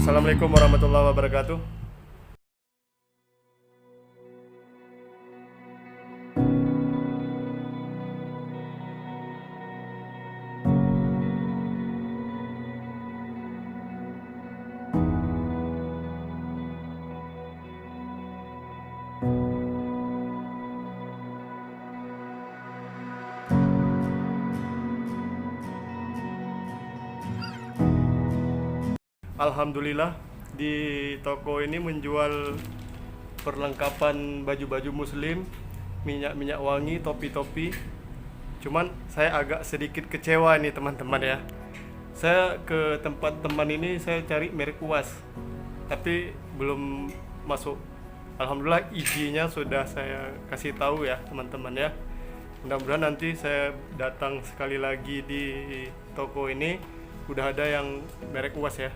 Assalamualaikum warahmatullahi wabarakatuh. Alhamdulillah, di toko ini menjual perlengkapan baju-baju muslim, minyak-minyak wangi, topi-topi. Cuman saya agak sedikit kecewa nih teman-teman ya. Saya ke tempat teman ini saya cari merek UAS, tapi belum masuk. Alhamdulillah IG-nya sudah saya kasih tahu ya teman-teman ya. Mudah-mudahan nanti saya datang sekali lagi di toko ini udah ada yang merek UAS ya.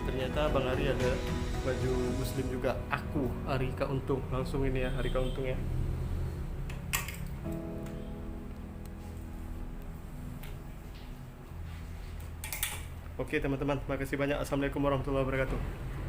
Ternyata Bang Ari ada baju muslim juga. Aku Arika Untung, langsung ini ya, Arika Untung ya. Oke teman-teman, terima kasih banyak. Assalamualaikum warahmatullahi wabarakatuh.